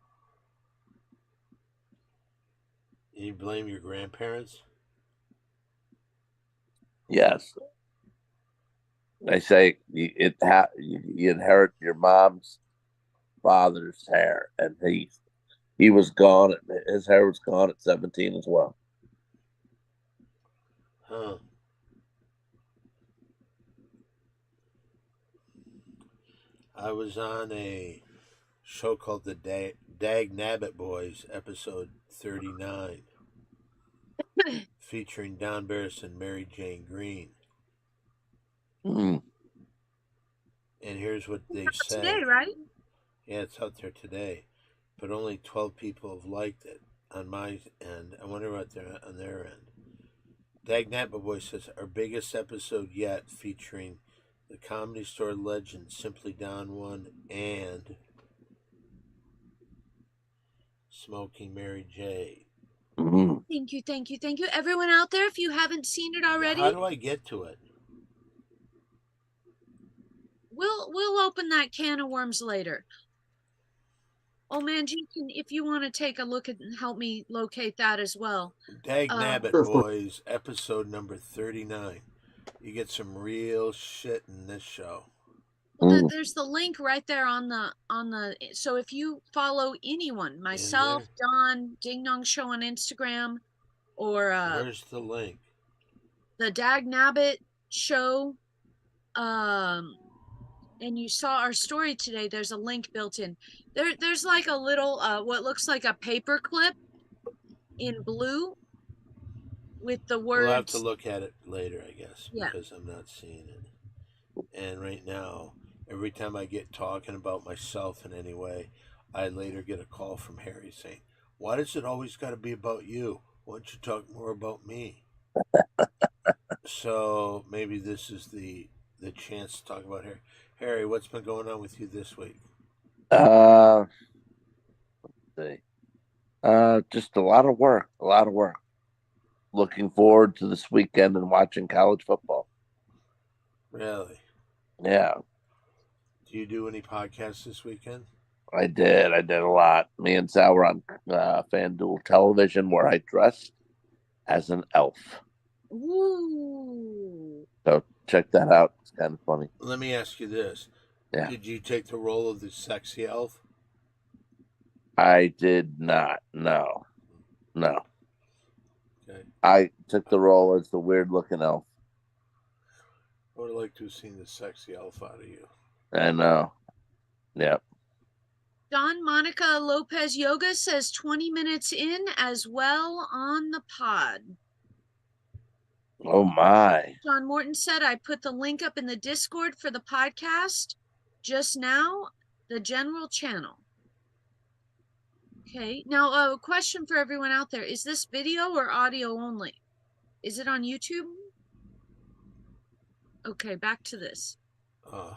You blame your grandparents? Yes. They say you inherit your mom's father's hair, and he was gone. His hair was gone at 17 as well. Huh. I was on a show called the Dag Nabbit Boys, episode 39, featuring Don Barris and Mary Jane Green. Mm. And here's what they said. Today, right? Yeah, it's out there today, but only 12 people have liked it on my end. I wonder what they're on their end. Dag Nabbit Boy says our biggest episode yet, featuring the Comedy Store legend Simply Don One and Smoking Mary J. Mm. Thank you, thank you, thank you. Everyone out there, if you haven't seen it already, How do I get to it? we'll open that can of worms later. Oh man, if you want to take a look and help me locate that as well. Dag Nabbit Sure. Boys, episode number 39. You get some real shit in this show. Well, Mm. there's the link right there on the so if you follow anyone, myself, Don, Ding Dong Show on Instagram, or Where's the link? the Dag Nabbit Show, and you saw our story today, there's a link built in. There's like a little what looks like a paper clip in blue with the words. We'll have to look at it later, I guess, Yeah. because I'm not seeing it. And right now, every time I get talking about myself in any way, I later get a call from Harry saying, "Why does it always got to be about you? Why don't you talk more about me?" So maybe this is the chance to talk about Harry. Harry, what's been going on with you this week? Let's see. Just a lot of work. Looking forward to this weekend and watching college football. Really? Yeah, Do you do any podcasts this weekend? I did a lot. Me and Sal were on FanDuel television where I dressed as an elf. Ooh. So check that out. It's kind of funny. Let me ask you this. Yeah. Did you take the role of the sexy elf? I did not. No. Okay. I took the role as the weird looking elf. I would like to have seen the sexy elf out of you. I know. Yep. Don Monica Lopez Yoga says 20 minutes in as well on the pod. Oh my. John Morton said I put the link up in the Discord for the podcast. just now, the general channel. Okay, now a question for everyone out there. Is this video or audio only? Is it on YouTube? Okay, back to this. I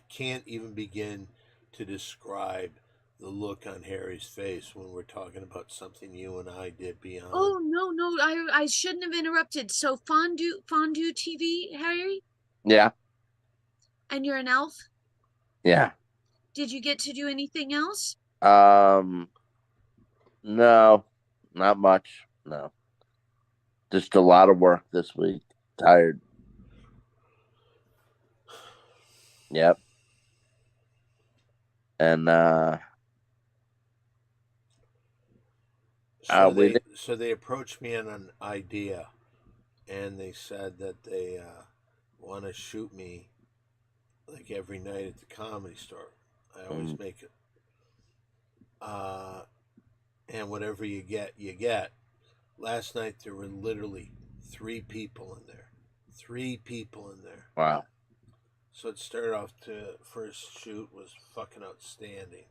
can't even begin to describe the look on Harry's face when we're talking about something you and I did beyond. Oh, no, I shouldn't have interrupted. So fondue TV, Harry? Yeah. And you're an elf? Yeah. Did you get to do anything else? No, not much. No. Just a lot of work this week. Tired. Yep. And So they approached me on an idea, and they said that they want to shoot me like every night at the Comedy Store. I always make it. And whatever you get, you get. Last night there were literally 3 people in there. 3 people in there. wow. So it started off to first shoot was fucking outstanding.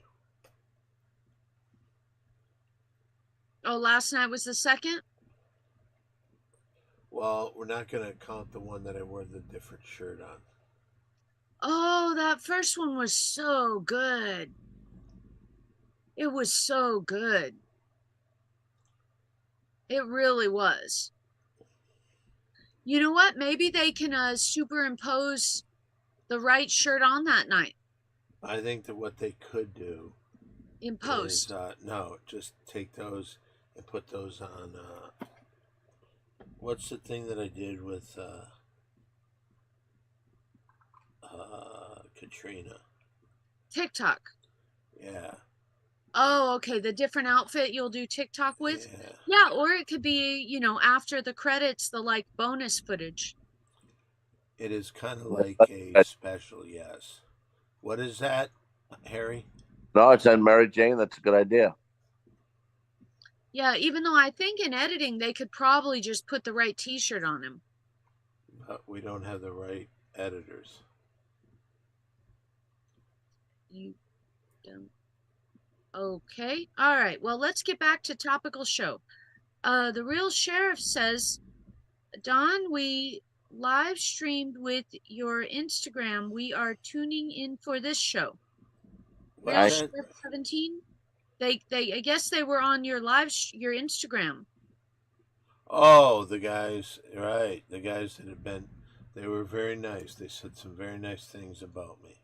Oh, last night was the second? Well, we're not going to count the one that I wore the different shirt on. Oh, that first one was so good. It was so good. It really was. You know what? Maybe they can superimpose the right shirt on that night I think that what they could do in post. is no, just take those and put those on. What's the thing that I did with Katrina? TikTok. Yeah. Oh, okay. The different outfit you'll do TikTok with? Yeah. Yeah, or it could be, after the credits, the like bonus footage. It is kind of like a special, yes. What is that, Harry? No, it's on Mary Jane. That's a good idea. Yeah, even though I think in editing they could probably just put the right t-shirt on him. But we don't have the right editors. You don't. Okay. All right. Well, let's get back to topical show. The Real Sheriff says, Don, we live streamed with your Instagram. We are tuning in for this show. Real What's Sheriff that? 17. They I guess they were on your your Instagram. Oh, the guys, right. The guys that have been, they were very nice. They said some very nice things about me.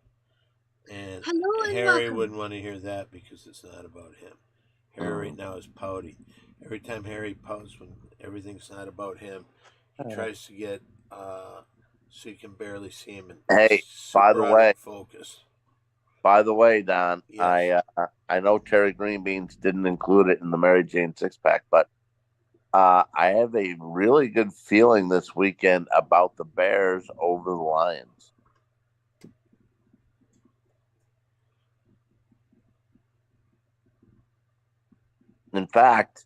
And Hello and Harry welcome. wouldn't want to hear that because it's not about him. Harry right now is pouty. Every time Harry pouts when everything's not about him, he tries to get so you can barely see him and Hey, by the super out way, of focus. By the way, Don, Yes. I know Terry Green Beans didn't include it in the Mary Jane 6-pack, but I have a really good feeling this weekend about the Bears over the Lions. In fact,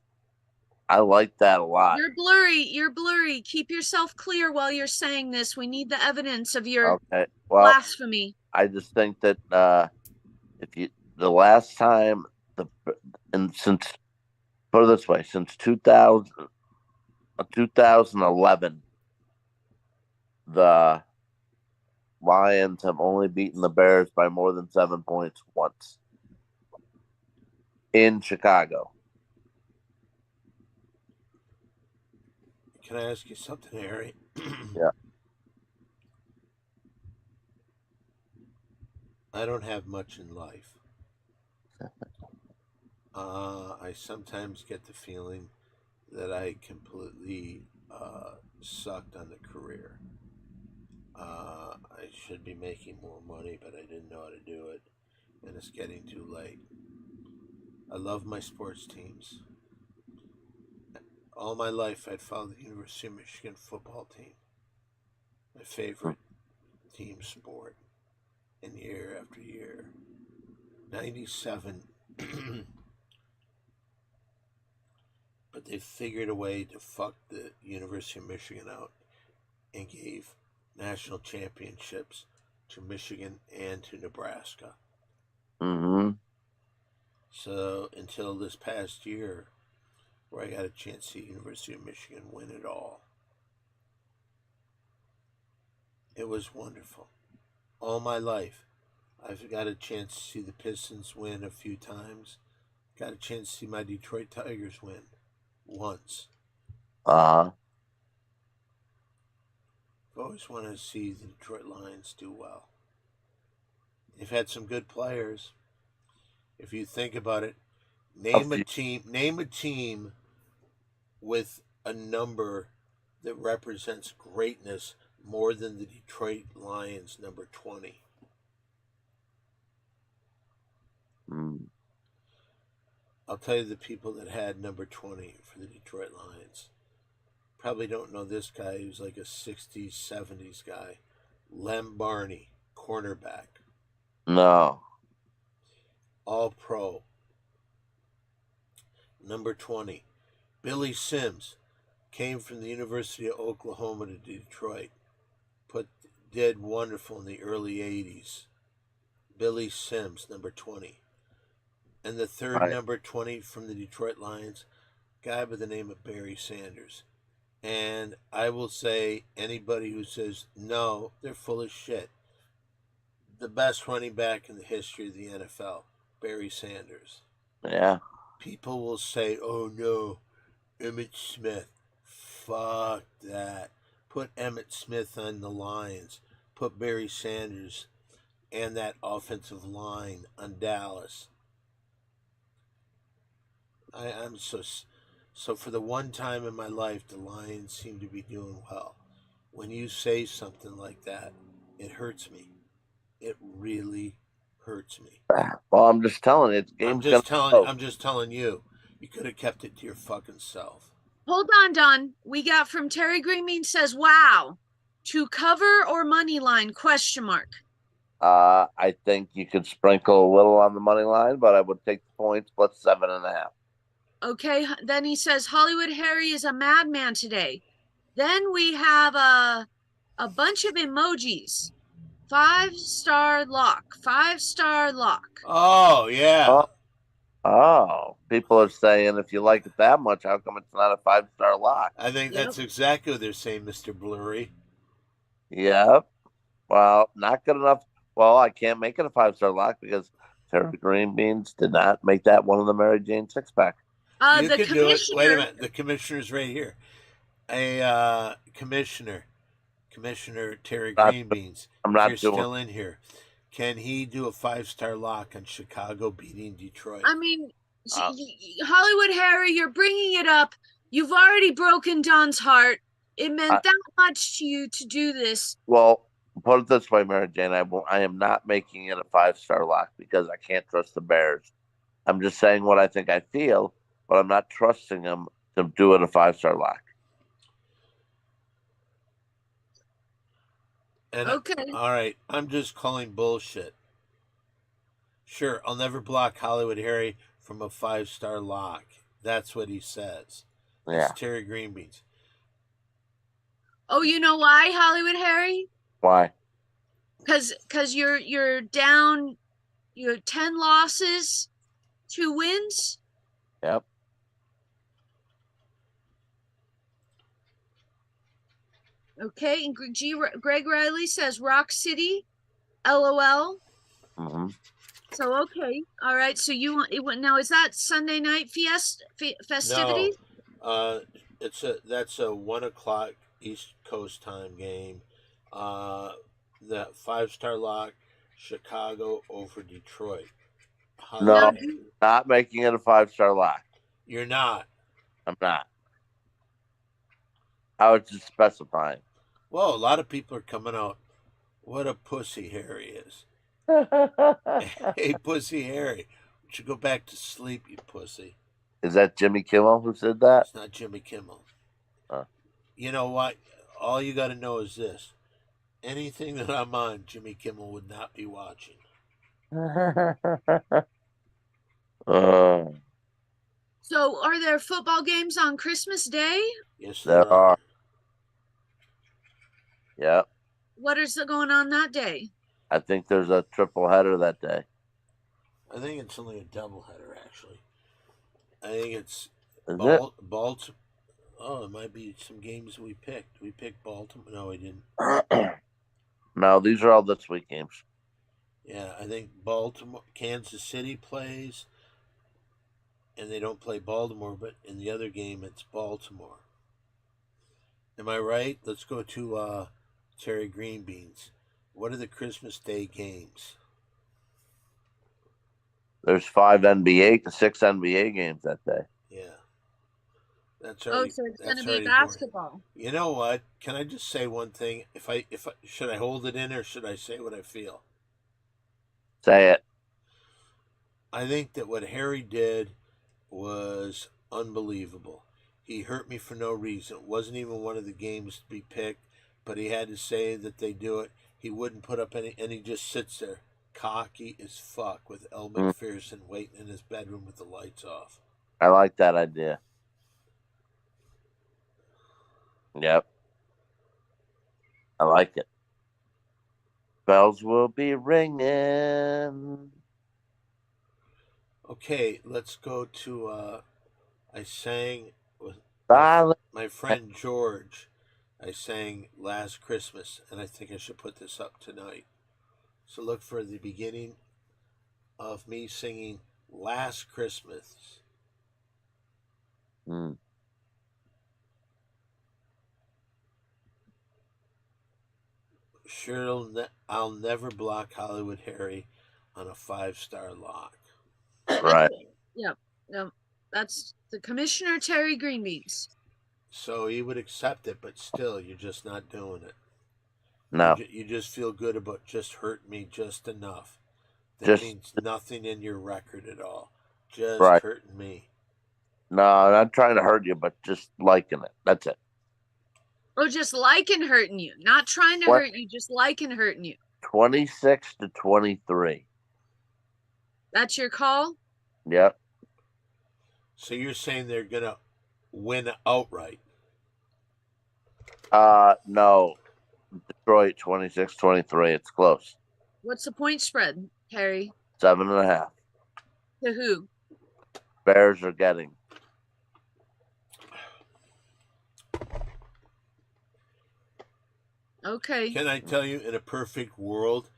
I like that a lot. You're blurry. You're blurry. Keep yourself clear while you're saying this. We need the evidence of your Okay. Well, blasphemy. I just think that the last time since 2011, the Lions have only beaten the Bears by more than 7 points once in Chicago. Can I ask you something, Harry? Yeah. I don't have much in life. I sometimes get the feeling that I completely sucked on the career. I should be making more money, but I didn't know how to do it, and it's getting too late. I love my sports teams. All my life, I'd followed the University of Michigan football team, my favorite team sport, and year after year. 97, but they figured a way to fuck the University of Michigan out and gave national championships to Michigan, and to Nebraska. Mm-hmm. So until this past year, where I got a chance to see University of Michigan win it all, it was wonderful. All my life, I've got a chance to see the Pistons win a few times. Got a chance to see my Detroit Tigers win once. Uh-huh. I've always wanted to see the Detroit Lions do well. They've had some good players. If you think about it, name a team with a number that represents greatness more than the Detroit Lions number 20. Mm. I'll tell you the people that had number 20 for the Detroit Lions. Probably don't know this guy. He was like a 60s, 70s guy. Lem Barney, cornerback. No. All pro. Number 20. Billy Sims came from the University of Oklahoma to Detroit. Did wonderful in the early 80s. Billy Sims, number 20. And the third Right. number 20 from the Detroit Lions, guy by the name of Barry Sanders. And I will say, anybody who says no, they're full of shit. The best running back in the history of the NFL, Barry Sanders. Yeah. People will say, oh no, Emmitt Smith. Fuck that. Put Emmitt Smith on the Lions. Put Barry Sanders and that offensive line on Dallas. I'm so for the one time in my life, the Lions seem to be doing well. When you say something like that, it hurts me. It really hurts me. Well, I'm just telling you, I'm just telling you. You could have kept it to your fucking self. Hold on, Don. We got from Terry Greenbean says, wow. To cover or money line, question mark. I think you could sprinkle a little on the money line, but I would take the points plus 7.5. Okay, then he says Hollywood Harry is a madman today. Then we have a bunch of emojis. 5-star lock. 5-star lock. Oh yeah. Oh, people are saying if you like it that much, how come it's not a 5-star lock? I think that's exactly what they're saying, Mr. Blurry. Yep. Well, not good enough. Well, I can't make it a 5-star lock because Terry Greenbeans did not make that one of the Mary Jane 6-pack. You could do it. Wait a minute. The commissioner's right here. Commissioner Terry Greenbeans. I'm not if you're still in here. Can he do a 5-star lock on Chicago beating Detroit? I mean, Hollywood Harry, you're bringing it up. You've already broken Don's heart. It meant that much to you to do this. Well, put it this way, Mary Jane. I am not making it a 5-star lock because I can't trust the Bears. I'm just saying what I think I feel, but I'm not trusting them to do it a 5-star lock. And okay. All right. I'm just calling bullshit. Sure, I'll never block Hollywood Harry from a 5-star lock. That's what he says. Yeah. It's Terry Greenbeans. Oh, you know why, Hollywood Harry? Why? Because you're down. You have 10 losses, 2 wins. Yep. Okay, and Greg Riley says Rock City, LOL. Mm-hmm. So okay, all right. So you want now? Is that Sunday night festivities? No, that's a 1:00 East Coast time game. The 5-star lock, Chicago over Detroit. No, not making it a 5-star lock. You're not. I'm not. I was just specifying. Well, a lot of people are coming out. What a pussy Harry is. Hey, pussy Harry, why don't you go back to sleep, you pussy? Is that Jimmy Kimmel who said that? It's not Jimmy Kimmel. Huh. You know what? All you got to know is this. Anything that I'm on, Jimmy Kimmel would not be watching. So are there football games on Christmas Day? Yes, there are. Yep. What is going on that day? I think there's a triple header that day. I think it's only a doubleheader, actually. I think it's Is Baltimore. Oh, it might be some games we picked. We picked Baltimore. No, we didn't. it? No, these are all this week games. Yeah, I think Baltimore, Kansas City plays, and they don't play Baltimore, but in the other game, it's Baltimore. Am I right? Let's go to Terry Greenbeans. What are the Christmas Day games? There's 6 NBA games that day. Yeah. That's Oh, already so it's going that's to be already boring. basketball. You know what? Can I just say one thing? If I should I hold it in or should I say what I feel? Say it. I think that what Harry did was unbelievable. He hurt me for no reason. It wasn't even one of the games to be picked, but he had to say that they do it. He wouldn't put up any, and he just sits there, cocky as fuck, with Elle Mm. McPherson waiting in his bedroom with the lights off. I like that idea. Yep. I like it. Bells will be ringing. Okay, let's go to. I sang with Silent. my friend George. I sang Last Christmas, and I think I should put this up tonight. So look for the beginning of me singing Last Christmas. Mm. Sure, I'll never block Hollywood Harry on a 5-star lock. Right. Yep. That's the Commissioner Terry Greenbeans. So he would accept it, but still, you're just not doing it. No. You just feel good about just hurting me just enough. That Just- means nothing in your record at all. Just Right. hurting me. No, I'm not trying to hurt you, but just liking it. That's it. Oh, just liking hurting you. Not trying to What? hurt you, just liking hurting you. 26-23. That's your call? Yep. So you're saying they're gonna win outright? No. Detroit 26-23. It's close. What's the point spread, Harry? 7.5. To who? Bears are getting. Okay. Can I tell you, in a perfect world,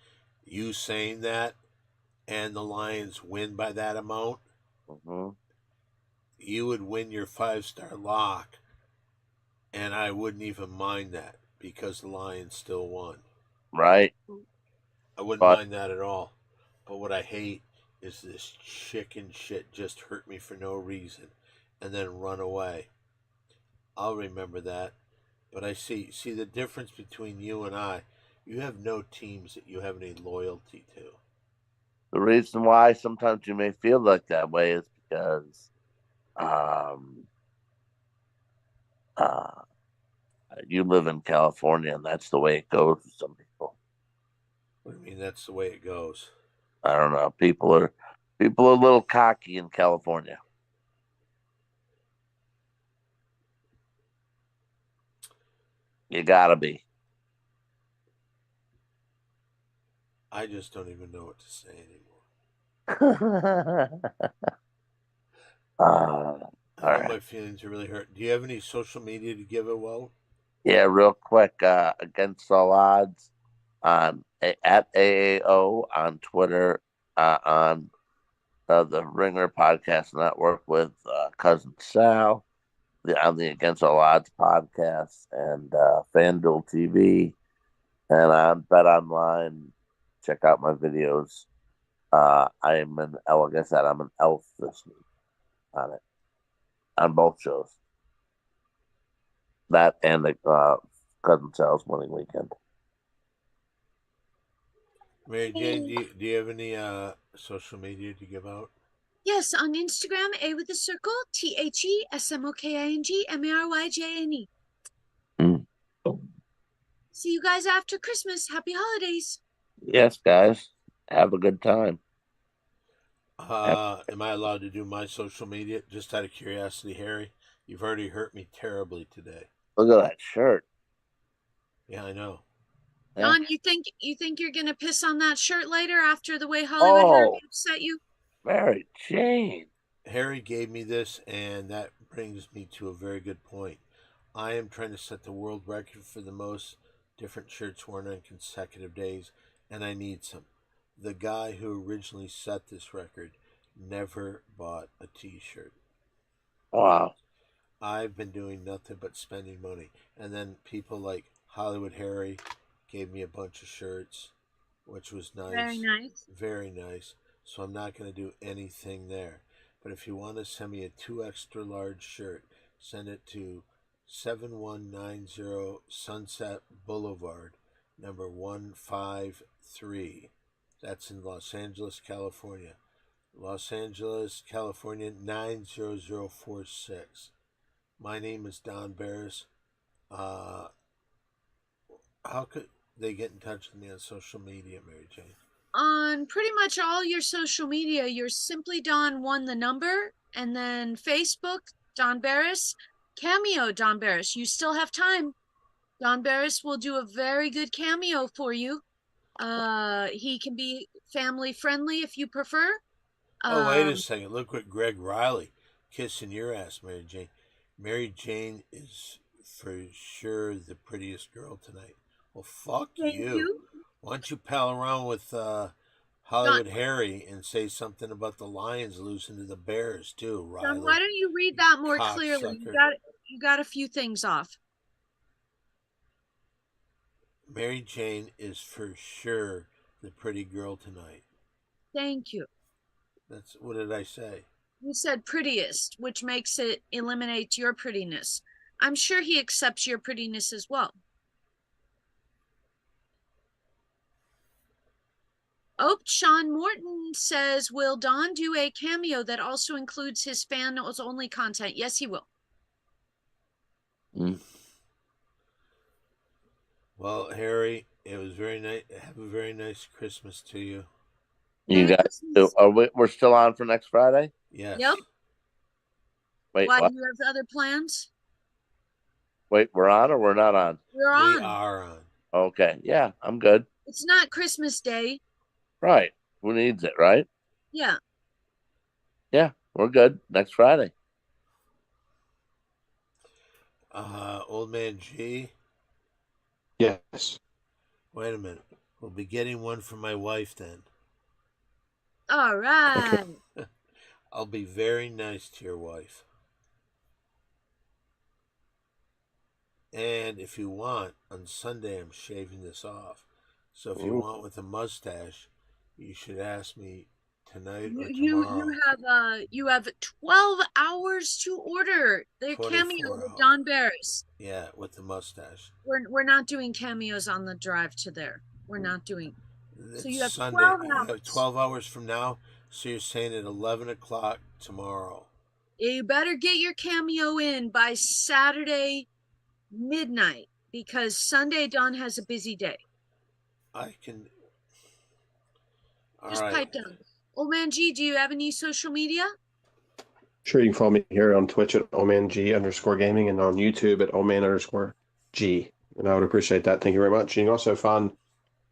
you saying that and the Lions win by that amount, Mm-hmm. you would win your 5-star lock, and I wouldn't even mind that because the Lions still won. Right. I wouldn't But- mind that at all. But what I hate is this chicken shit just hurt me for no reason and then run away. I'll remember that. But I see the difference between you and I. You have no teams that you have any loyalty to. The reason why sometimes you may feel like that way is because you live in California and that's the way it goes with some people. What do you mean that's the way it goes? I don't know. People are a little cocky in California. You gotta be. I just don't even know what to say anymore. All I know right. my feelings are really hurt. Do you have any social media to give out? Yeah, real quick. Against All Odds on at AAO on Twitter, on the Ringer Podcast Network with cousin Sal, on the Against All Odds podcast, and FanDuel TV, and on Bet Online. Check out my videos. Like I said, I'm an elf this week on it, on both shows. That and the cousin Sal's winning weekend. Mary Jane, do you have any social media to give out? Yes, on Instagram, A with a circle, TheSmokingMaryJane. Mm. See you guys after Christmas. Happy holidays. Yes, guys. Have a good time. Am I allowed to do my social media? Just out of curiosity, Harry. You've already hurt me terribly today. Look at that shirt. Yeah, I know. Yeah. Don, you think you're gonna piss on that shirt later after the way Hollywood Harry Oh, upset you? Mary Jane. Harry gave me this, and that brings me to a very good point. I am trying to set the world record for the most different shirts worn on consecutive days, and I need some. The guy who originally set this record never bought a t shirt. Wow. I've been doing nothing but spending money. And then people like Hollywood Harry gave me a bunch of shirts, which was nice. Very nice. Very nice. So I'm not going to do anything there. But if you want to send me a 2 extra large shirt, send it to 7190 Sunset Boulevard, number 153. That's in Los Angeles, California. Los Angeles, California 90046. My name is Don Barris. How could they get in touch with me on social media, Mary Jane? On pretty much all your social media, you're simply Don won the number, and then Facebook, Don Barris, Cameo, Don Barris. You still have time. Don Barris will do a very good cameo for you. He can be family friendly if you prefer. Oh, wait a Um, second. Look what Greg Riley kissing your ass, Mary Jane. Mary Jane is for sure the prettiest girl tonight. Well, fuck Thank you. you. Why don't you pal around with Hollywood Harry and say something about the Lions losing to the Bears too, Riley? Don, why don't you read that more clearly? Cocksucker. You got a few things off. Mary Jane is for sure the pretty girl tonight. Thank you. That's what did I say? You said prettiest, which makes it eliminate your prettiness. I'm sure he accepts your prettiness as well. Oh, Sean Morton says, will Don do a cameo that also includes his fans only content? Yes, he will. Mm. Well, Harry, it was very nice. Have a very nice Christmas to you. You Merry guys, Christmas. we're still on for next Friday? Yes. Yep. Wait, Why, what? do you have other plans? Wait, we're on or we're not on? We're We on. are on. Okay, yeah, I'm good. It's not Christmas Day. Right. Who needs it, right? Yeah. Yeah, we're good. Next Friday. Old man G. Yes. Wait a minute. We'll be getting one for my wife then. All right. I'll be very nice to your wife. And if you want, on Sunday I'm shaving this off. So if you Ooh. want with a mustache, you should ask me tonight or You tomorrow. you have 12 hours to order the 24 cameo with hours. Don Barris. Yeah, with the mustache. We're not doing cameos on the drive to there. We're not doing. It's So you have Sunday. 12 You have hours. 12 hours from now. So you're saying at 11 o'clock tomorrow. You better get your cameo in by Saturday midnight because Sunday Don has a busy day. I can. All Just right. pipe down. Old man G, do you have any social media? Sure, you can follow me here on Twitch at omang_gaming and on YouTube at oman_g. And I would appreciate that. Thank you very much. You can also find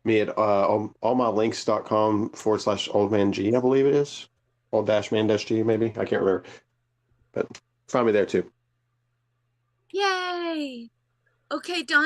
me at allmylinks.com/oldmang, I believe it is. Old-man-g, maybe. I can't remember. But find me there too. Yay! Okay, Don.